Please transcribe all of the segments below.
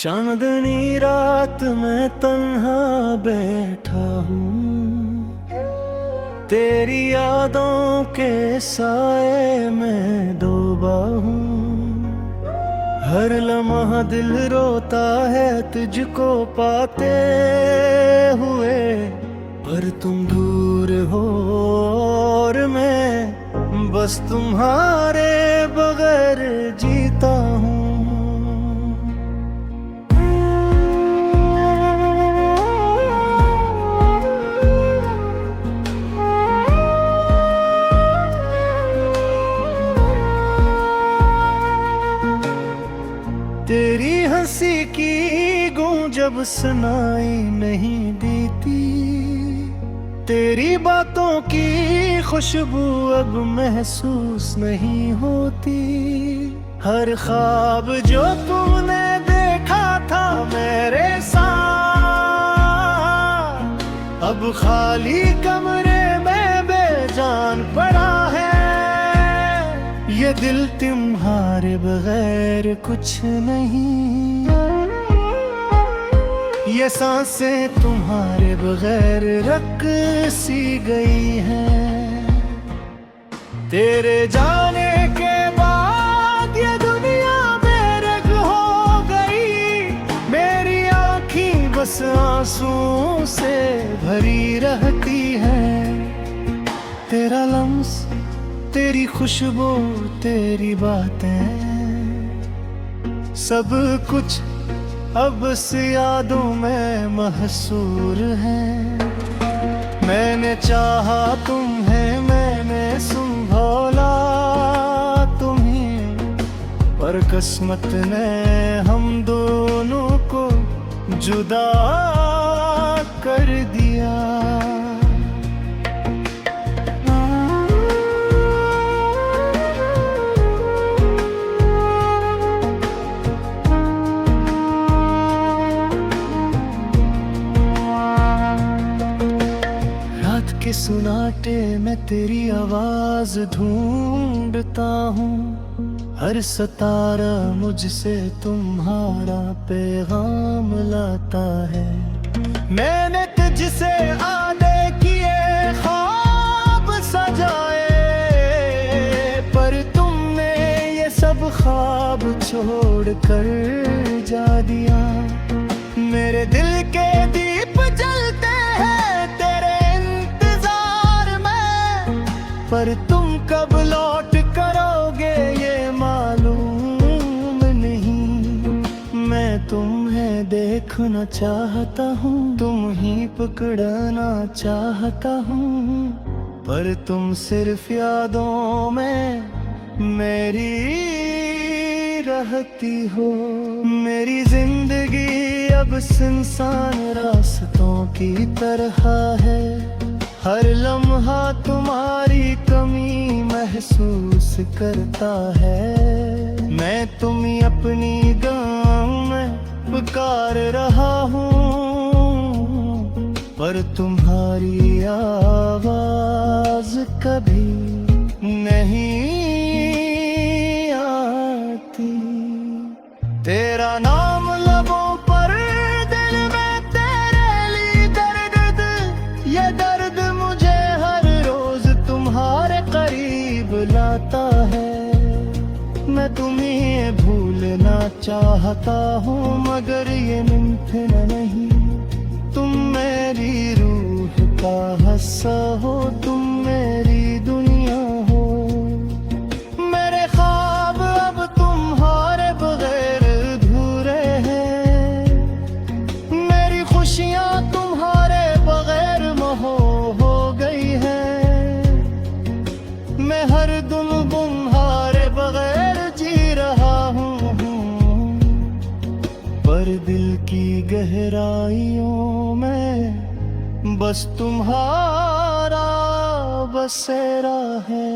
चांदनी रात में तन्हा बैठा हूँ, तेरी यादों के साए में डूबा हूँ। हर लम्हा दिल रोता है तुझको पाते हुए, पर तुम दूर हो और मैं बस तुम्हारे बगैर जीता हूँ। तेरी हंसी की गूंज अब सुनाई नहीं देती, तेरी बातों की खुशबू अब महसूस नहीं होती। हर ख्वाब जो तूने देखा था मेरे साथ, अब खाली कमरे में बेजान पड़ा है। ये दिल तुम्हारे बगैर कुछ नहीं, ये सांसें तुम्हारे बगैर रक सी गई हैं। तेरे जाने के बाद ये दुनिया बेरंग हो गई, मेरी आँखें बस आंसुओं से भरी रहती हैं। तेरा लम्स, तेरी खुशबू, तेरी बातें, सब कुछ अब से यादों में महसूर है। मैंने चाहा तुम्हें, मैंने संभाला तुम्हें, पर किस्मत ने हम दोनों को जुदा कर दिया। के सुनाटे में तेरी आवाज ढूंढता हूँ, हर सितारा मुझसे तुम्हारा पैगाम लाता है। मैंने तुझसे आने किए ख्वाब सजाए, पर तुमने ये सब ख्वाब छोड़ कर जा दिया। मेरे दिल के दीप जलते हैं पर तुम कब लौट करोगे ये मालूम नहीं। मैं तुम्हें देखना चाहता हूँ, तुम ही पकड़ना चाहता हूँ, पर तुम सिर्फ यादों में मेरी रहती हो। मेरी जिंदगी अब सुनसान रास्तों की तरह है, हर लम्हा तुम्हारी कमी महसूस करता है। मैं तुम्हें अपनी गम में पुकार रहा हूँ, पर तुम्हारी आवाज कभी नहीं आती। तेरा नाम लबों पर, दिल में तेरे लिए दर्द, ये दर्द मुझे हर रोज तुम्हारे करीब लाता है। मैं तुम्हें भूलना चाहता हूँ, मगर ये मुमकिन नहीं। तुम मेरी रूह का हिस्सा हो, तुम मेरी दुनिया हो। मेरे ख्वाब अब तुम्हारे बगैर अधूरे हैं, मेरी खुशियाँ तुम्हारे बगैर हो गई है। मैं हर दिन तुम्हारे बगैर जी रहा हूँ, पर दिल की गहराइयों में बस तुम्हारा बसेरा है।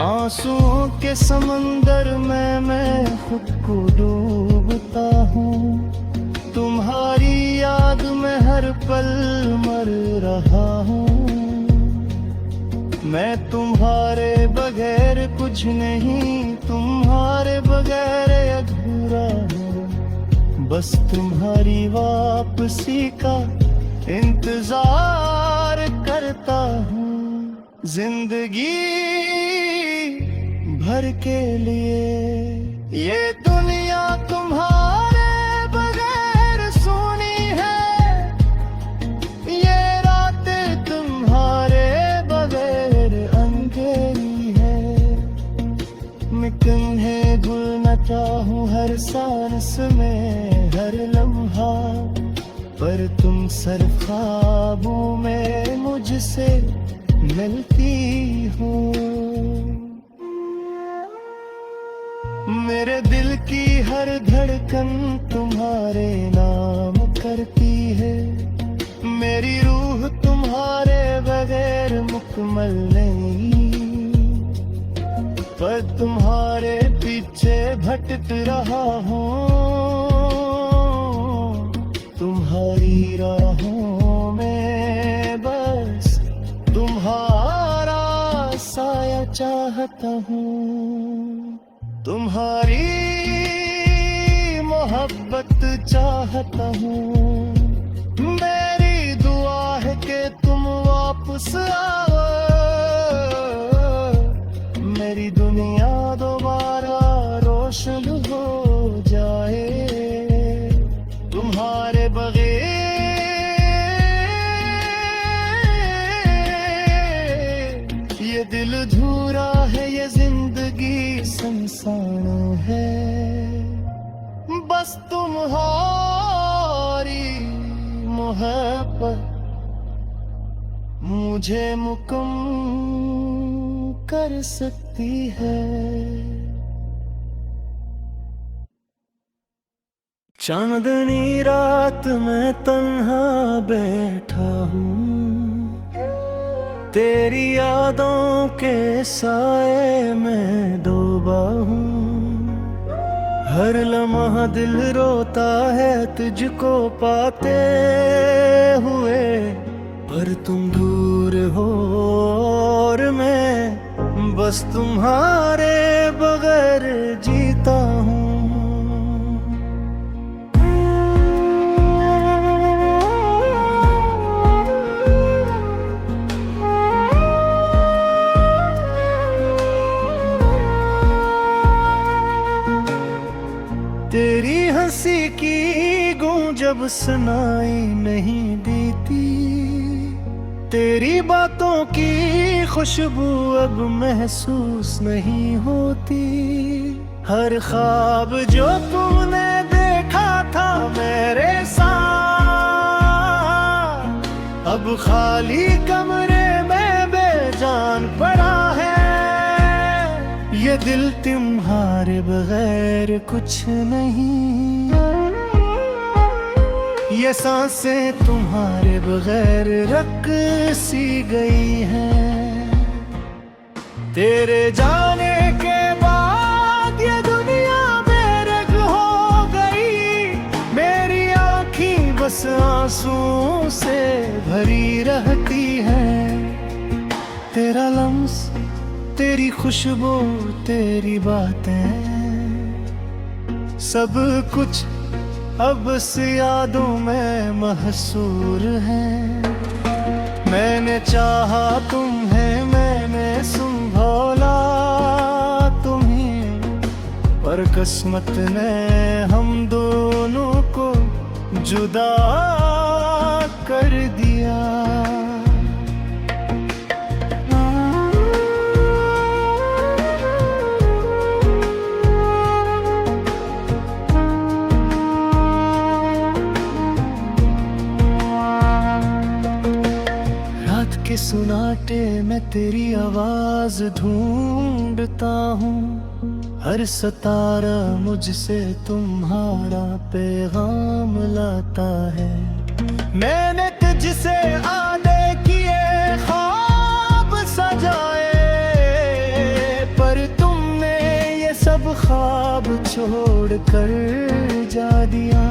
आंसुओं के समंदर में मैं खुद को डूबता हूँ, तुम्हारी याद में हर पल मर रहा हूँ। मैं तुम्हारे बगैर कुछ नहीं, तुम्हारे बगैर अधूरा हूँ। बस तुम्हारी वापसी का इंतजार करता हूँ जिंदगी भर के लिए। ये दुनिया तुम्हारे बगैर सूनी है, ये रातें तुम्हारे बगैर अंधेरी है। मैं तुम्हें भूलना चाहूँ हर सांस में हर लम्हा, पर तुम सर ख्वाबों में मुझसे मिलती हो। मेरे दिल की हर धड़कन तुम्हारे नाम करती है, मेरी रूह तुम्हारे बगैर मुकम्मल नहीं। पर तुम्हारे पीछे भटक रहा हूँ, तुम्हारी राहों में बस तुम्हारा साया चाहता हूँ। तुम्हारी मोहब्बत चाहता हूँ, मेरी दुआ है कि तुम वापस आओ, मेरी दुनिया दोबारा रोशन हो जाए। तुम्हारे बगैर ये दिल अधूरा है, ये जिंदगी सुनसान है। बस तुम्हारी मोहब्बत मुझे मुकम्मल कर सकती है। चांदनी रात में तन्हा बैठा हूँ, तेरी यादों के साए में डूबा हूँ। हर लम्हा दिल रोता है तुझको पाते हुए, पर तुम दूर हो और मैं बस तुम्हारे बगैर जीता हूँ। तेरी हंसी की गूंज जब सुनाई नहीं देती, तेरी बातों की खुशबू अब महसूस नहीं होती। हर ख्वाब जो तूने देखा था मेरे साथ, अब खाली कमरे में बेजान पड़ा है। ये दिल तुम्हारे बगैर कुछ नहीं, ये सांसें तुम्हारे बगैर रक सी गई हैं। तेरे जाने के बाद ये दुनिया बेरंग हो गई, मेरी आँखें बस आंसुओं से भरी रहती हैं। तेरा लम्स, तेरी खुशबू, तेरी बातें, सब कुछ अब से यादों में महसूर है। मैंने चाहा तुम्हें, मैंने संभाला तुम्हें, पर किस्मत ने हम दोनों को जुदा कर दिया। के सुनाटे में तेरी आवाज ढूंढता हूँ, हर सितारा मुझसे तुम्हारा पैगाम लाता है। मैंने तुझसे आने किए ख्वाब सजाए, पर तुमने ये सब ख्वाब छोड़ कर जा दिया।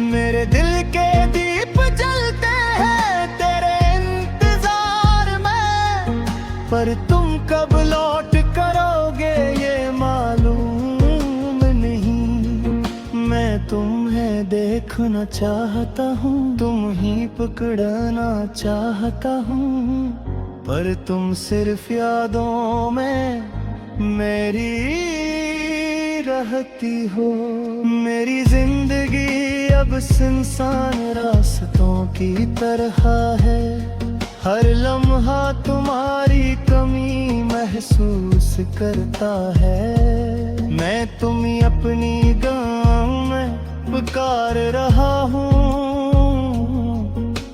मेरे दिल के दीप जलते हैं तेरे पर तुम कब लौट करोगे ये मालूम नहीं। मैं तुम्हें तुम्हें देखना चाहता हूँ, तुम ही पकड़ना चाहता हूँ, पर तुम सिर्फ यादों में मेरी रहती हो। मेरी जिंदगी अब सुनसान रास्तों की तरह है, हर लम्हा तुम्हारी कमी महसूस करता है। मैं तुम्हें अपनी गाँव में पुकार रहा हूँ,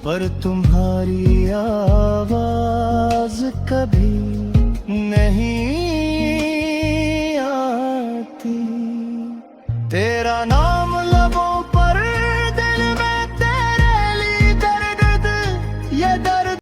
पर तुम्हारी आवाज कभी नहीं आती। तेरा नाम